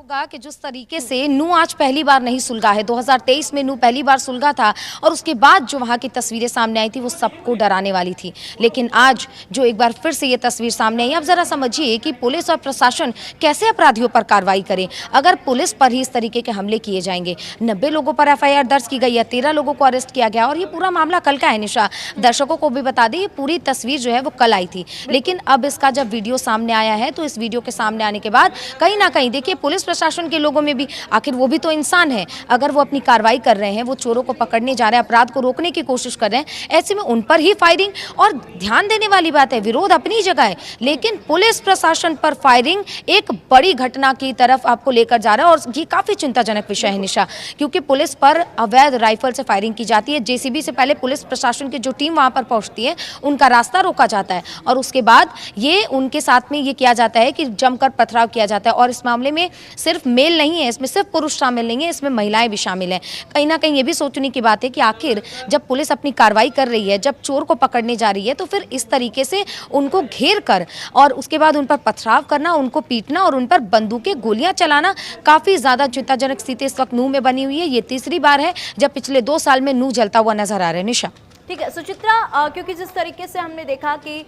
होगा कि जिस तरीके से नू आज पहली बार नहीं सुलगा है। 2023 में नू पहली बार सुलगा था और उसके बाद जो वहाँ की तस्वीरें सामने आई थी वो सबको डराने वाली थी। लेकिन आज जो एक बार फिर से ये तस्वीर सामने आई, अब जरा समझिए कि पुलिस और प्रशासन कैसे अपराधियों पर कार्रवाई करे। अगर पुलिस पर ही इस तरीके के हमले किए जाएंगे, 90 लोगों पर एफआईआर दर्ज की गई है, 13 लोगों को अरेस्ट किया गया और ये पूरा मामला कल का है। निशा, दर्शकों को भी बता दें, ये पूरी तस्वीर जो है वो कल आई थी, लेकिन अब इसका जब वीडियो सामने आया है तो इस वीडियो के सामने आने के बाद कहीं ना कहीं देखिए पुलिस प्रशासन के लोगों में भी, आखिर वो भी तो इंसान है, अगर वो अपनी कार्रवाई कर रहे हैं, वो चोरों को पकड़ने जा रहे हैं, अपराध को रोकने की कोशिश कर रहे हैं, ऐसे में उन पर ही फायरिंग। और ध्यान देने वाली बात है, विरोध अपनी जगह है, लेकिन पुलिस प्रशासन पर फायरिंग एक बड़ी घटना की तरफ आपको लेकर जा रहा है और ये काफी चिंताजनक विषय है निशा, क्योंकि पुलिस पर अवैध राइफल से फायरिंग की जाती है। जेसीबी से पहले पुलिस प्रशासन की जो टीम वहां पर पहुंचती है उनका रास्ता रोका जाता है और उसके बाद ये उनके साथ में ये किया जाता है कि जमकर पथराव किया जाता है। और इस मामले में सिर्फ मेल नहीं है, इसमें सिर्फ पुरुष शामिल नहीं है, इसमें महिलाएं भी शामिल हैं। कहीं ना कहीं ये भी सोचने की बात है कि आखिर जब पुलिस अपनी कार्रवाई कर रही है, जब चोर को पकड़ने जा रही है, तो फिर इस तरीके से उनको घेर कर और उसके बाद उन पर पथराव करना, उनको पीटना और उन पर बंदूकें गोलियां चलाना, काफी ज्यादा चिंताजनक स्थिति इस वक्त नूह में बनी हुई है। ये तीसरी बार है जब पिछले 2 साल में नूह जलता हुआ नजर आ रहा है। निशा, ठीक है सुचित्रा, क्योंकि जिस तरीके से हमने देखा कि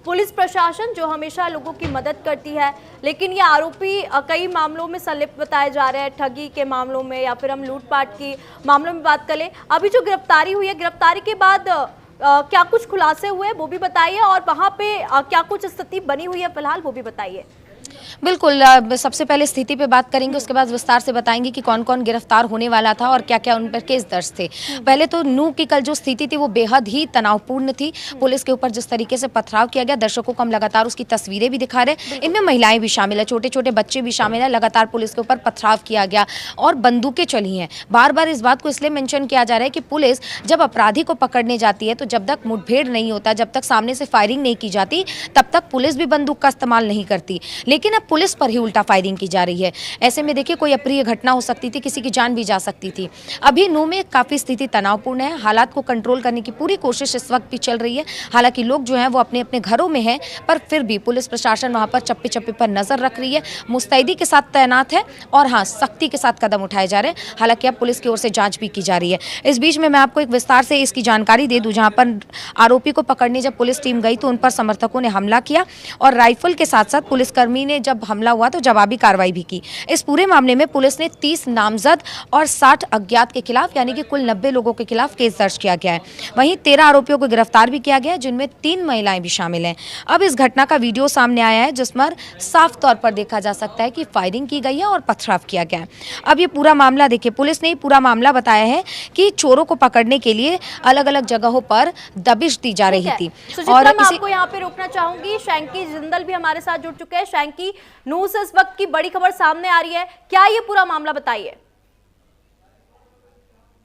पुलिस प्रशासन जो हमेशा लोगों की मदद करती है, लेकिन ये आरोपी कई मामलों में संलिप्त बताए जा रहे हैं, ठगी के मामलों में या फिर हम लूटपाट की मामलों में बात करें। अभी जो गिरफ्तारी हुई है, गिरफ्तारी के बाद क्या कुछ खुलासे हुए वो भी बताइए और वहाँ पे क्या कुछ स्थिति बनी हुई है फिलहाल वो भी बताइए। बिल्कुल, सबसे पहले स्थिति पे बात करेंगे, उसके बाद विस्तार से बताएंगे कि कौन कौन गिरफ्तार होने वाला था और क्या क्या उन पर केस दर्ज थे। पहले तो नूह की कल जो स्थिति थी वो बेहद ही तनावपूर्ण थी। पुलिस के ऊपर जिस तरीके से पथराव किया गया, दर्शकों को हम लगातार उसकी तस्वीरें भी दिखा रहे, इनमें महिलाएं भी शामिल है, छोटे छोटे बच्चे भी शामिल है। लगातार पुलिस के ऊपर पथराव किया गया और बंदूकें चली हैं। बार बार इस बात को इसलिए मेंशन किया जा रहा है कि पुलिस जब अपराधी को पकड़ने जाती है तो जब तक मुठभेड़ नहीं होता, जब तक सामने से फायरिंग नहीं की जाती, तब तक पुलिस भी बंदूक का इस्तेमाल नहीं करती। लेकिन अब पुलिस पर ही उल्टा फायरिंग की जा रही है। ऐसे में देखिए कोई अप्रिय घटना हो सकती थी, किसी की जान भी जा सकती थी। अभी नूह में काफी स्थिति तनावपूर्ण है, हालात को कंट्रोल करने की पूरी कोशिश इस वक्त भी चल रही है। हालांकि लोग जो हैं वो अपने अपने घरों में हैं, पर फिर भी पुलिस प्रशासन वहां पर चप्पे चप्पे पर नजर रख रही है, मुस्तैदी के साथ तैनात है और हाँ, सख्ती के साथ कदम उठाए जा रहे हैं। हालांकि अब पुलिस की ओर से जांच भी की जा रही है। इस बीच में मैं आपको एक विस्तार से इसकी जानकारी दे दूं, जहां पर आरोपी को पकड़ने जब पुलिस टीम गई तो उन पर समर्थकों ने हमला किया और राइफल के साथ साथ पुलिसकर्मी ने जब हमला हुआ तो जवाबी कार्रवाई भी की। इस पूरे मामले में पुलिस ने 30 नामजद और 60 अज्ञात के खिलाफ यानी कि कुल 90 लोगों के खिलाफ केस दर्ज किया गया है। वहीं 13 आरोपियों को गिरफ्तार भी किया गया है, जिनमें 3 महिलाएं भी शामिल हैं। अब इस घटना का वीडियो सामने आया है जिसमें साफ तौर पर देखा जा सकता है कि फायरिंग की गई है और पथराव किया गया है। अब ये पूरा मामला देखिए, पुलिस ने पूरा मामला बताया है कि चोरों को पकड़ने के लिए अलग अलग जगहों पर दबिश दी जा रही थी। और मैं आपको यहाँ पे रोकना चाहूंगी, शैंकी जिंदल भी हमारे साथ जुड़ चुके हैं। शैंकी, नूह से इस वक्त की बड़ी खबर सामने आ रही है, क्या ये पूरा मामला बताइए।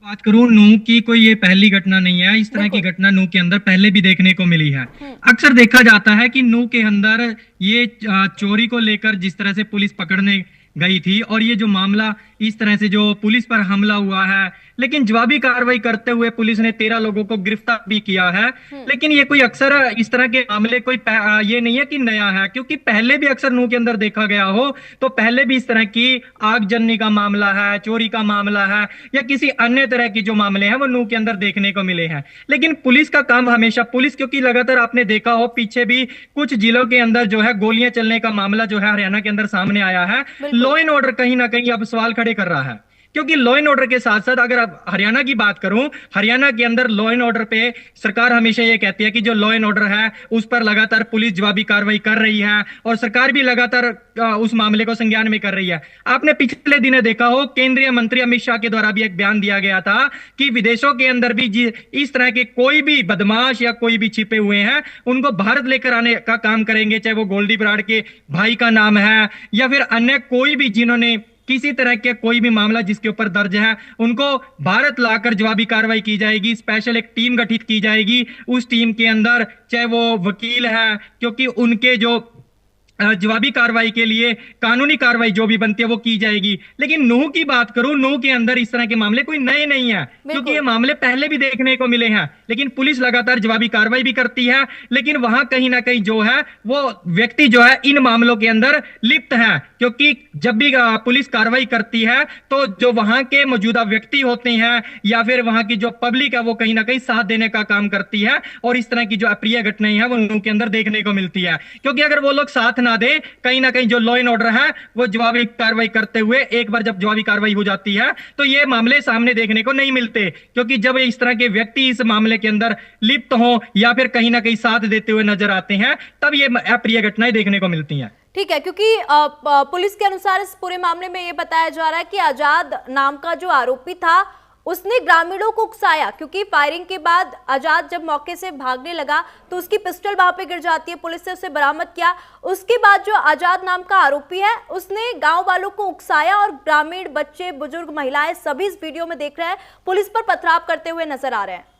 बात करूं, नूह की कोई ये पहली घटना नहीं है। इस तरह की घटना नूह के अंदर पहले भी देखने को मिली है। अक्सर देखा जाता है कि नूह के अंदर ये चोरी को लेकर जिस तरह से पुलिस पकड़ने गई थी और ये जो मामला इस तरह से जो पुलिस पर हमला हुआ है, लेकिन जवाबी कार्रवाई करते हुए पुलिस ने 13 लोगों को गिरफ्तार भी किया है। लेकिन ये कोई अक्सर इस तरह के मामले कोई ये नहीं है कि नया है, क्योंकि पहले भी अक्सर नूह के अंदर देखा गया हो तो पहले भी इस तरह की आगजनी का मामला है, चोरी का मामला है या किसी अन्य तरह की जो मामले हैं वो नूह के अंदर देखने को मिले हैं। लेकिन पुलिस का काम हमेशा क्योंकि लगातार आपने देखा हो पीछे भी कुछ जिलों के अंदर जो है गोलियां चलने का मामला जो है हरियाणा के अंदर सामने आया है। लॉ एंड ऑर्डर कहीं ना कहीं अब सवाल खड़े कर रहा है, क्योंकि लॉ एंड ऑर्डर के साथ साथ अगर आप हरियाणा की बात करूं, हरियाणा के अंदर लॉ एंड ऑर्डर पे सरकार हमेशा ये कहती है कि जो लॉ एंड ऑर्डर है उस पर लगातार पुलिस जवाबी कार्रवाई कर रही है और सरकार भी लगातार उस मामले को संज्ञान में कर रही है। आपने पिछले दिनों देखा हो, केंद्रीय मंत्री अमित शाह के द्वारा भी एक बयान दिया गया था कि विदेशों के अंदर भी इस तरह के कोई भी बदमाश या कोई भी छिपे हुए हैं उनको भारत लेकर आने का काम करेंगे, चाहे वो गोल्डी बराड़ के भाई का नाम है या फिर अन्य कोई भी जिन्होंने किसी तरह के कोई भी मामला जिसके ऊपर दर्ज है उनको भारत लाकर जवाबी कार्रवाई की जाएगी। स्पेशल एक टीम गठित की जाएगी, उस टीम के अंदर चाहे वो वकील है, क्योंकि उनके जो जवाबी कार्रवाई के लिए कानूनी कार्रवाई जो भी बनती है वो की जाएगी। लेकिन नूह की बात करूं, नूह के अंदर इस तरह के मामले कोई नए नहीं है, क्योंकि ये मामले पहले भी देखने को मिले हैं। लेकिन पुलिस लगातार जवाबी कार्रवाई भी करती है, लेकिन वहां कहीं ना कहीं जो है वो व्यक्ति जो है इन मामलों के अंदर लिप्त है, क्योंकि जब भी पुलिस कार्रवाई करती है तो जो वहां के मौजूदा व्यक्ति होते हैं या फिर वहां की जो पब्लिक है वो कहीं ना कहीं साथ देने का काम करती है, और इस तरह की जो अप्रिय घटनाएं हैं वो नूह के अंदर देखने को मिलती है। क्योंकि अगर वो लोग साथ ना दे, कहीं ना कहीं जो लॉ एंड ऑर्डर है वो जवाबी कार्रवाई करते हुए, एक बार जब जवाबी कार्रवाई हो जाती है तो ये मामले सामने देखने को नहीं मिलते, क्योंकि जब इस तरह के व्यक्ति इस मामले के अंदर लिप्त हो या फिर कहीं ना कहीं साथ देते हुए नजर आते हैं, तब ये अप्रिय घटनाएं देखने को मिलती हैं। ठीक है, क्योंकि पुलिस के अनुसार इस पूरे मामले में ये बताया जा रहा है कि आजाद नाम का जो आरोपी था उसने ग्रामीणों को उकसाया, क्योंकि फायरिंग के बाद आजाद जब मौके से भागने लगा तो उसकी पिस्टल वहां पे गिर जाती है, पुलिस ने उसे बरामद किया। उसके बाद जो आजाद नाम का आरोपी है उसने गांव वालों को उकसाया और ग्रामीण, बच्चे, बुजुर्ग, महिलाएं सभी इस वीडियो में देख रहे हैं, पुलिस पर पथराव करते हुए नजर आ रहे हैं।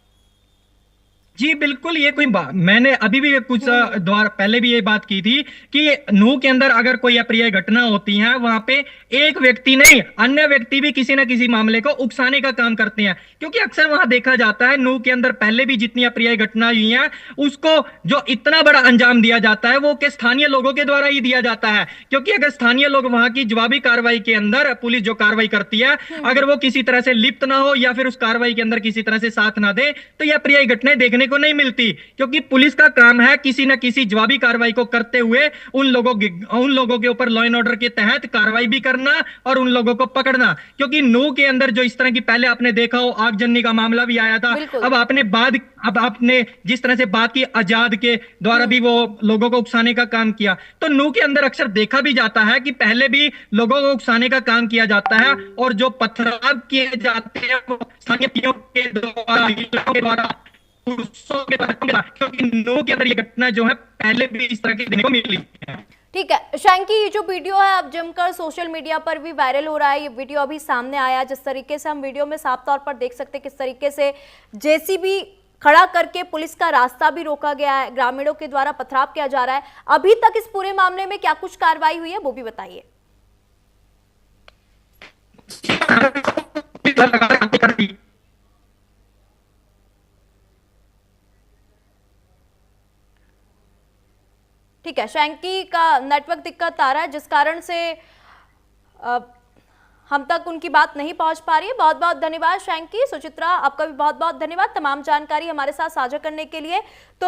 जी बिल्कुल, ये कोई बात मैंने अभी भी कुछ द्वार पहले भी ये बात की थी कि नूह के अंदर अगर कोई अप्रिय घटना होती है, वहां पे एक व्यक्ति नहीं अन्य व्यक्ति भी किसी ना किसी मामले को उकसाने का काम करते हैं, क्योंकि अक्सर वहां देखा जाता है नूह के अंदर पहले भी जितनी अप्रिय घटना हुई है उसको जो इतना बड़ा अंजाम दिया जाता है वो के स्थानीय लोगों के द्वारा ही दिया जाता है। क्योंकि अगर स्थानीय लोग वहां की जवाबी कार्रवाई के अंदर पुलिस जो कार्रवाई करती है अगर वो किसी तरह से लिप्त ना हो या फिर उस कार्रवाई के अंदर किसी तरह से साथ ना दे तो यह अप्रिय घटनाएं देखने को नहीं मिलती, क्योंकि पुलिस का काम है किसी न किसी जवाबी कार्रवाई को करते हुए उन लोगों के ऊपर लॉ एंड ऑर्डर के तहत कार्रवाई भी करना और उन लोगों को पकड़ना। क्योंकि नूह के अंदर जो इस तरह की पहले आपने देखा हो आगजनी का मामला भी आया था, अब आपने जिस तरह से बात की आजाद के द्वारा भी वो लोगों को उकसाने का काम किया, तो नूह के अंदर अक्सर देखा भी जाता है कि पहले भी लोगों को उकसाने का काम किया जाता है और जो पथराव किए जाते हैं वो स्थानीय के द्वारा क्योंकि नूह के अंदर ये घटना जो है पहले भी इस तरह की देखने को मिली है। ठीक है शैंकी, ये जो वीडियो है अब जमकर सोशल मीडिया पर भी वायरल हो रहा है, ये वीडियो अभी सामने आया, जिस तरीके से हम वीडियो में साफ तौर पर देख सकते हैं किस तरीके से जेसीबी खड़ा करके पुलिस का रास्ता भी रोका गया है, ग्रामीणों के द्वारा पथराव किया जा रहा है। अभी तक इस पूरे मामले में क्या कुछ कार्रवाई हुई है वो भी बताइए। ठीक है, शैंकी का नेटवर्क दिक्कत आ रहा है जिस कारण से हम तक उनकी बात नहीं पहुंच पा रही है। बहुत बहुत धन्यवाद शैंकी। सुचित्रा, आपका भी बहुत बहुत धन्यवाद तमाम जानकारी हमारे साथ साझा करने के लिए। तो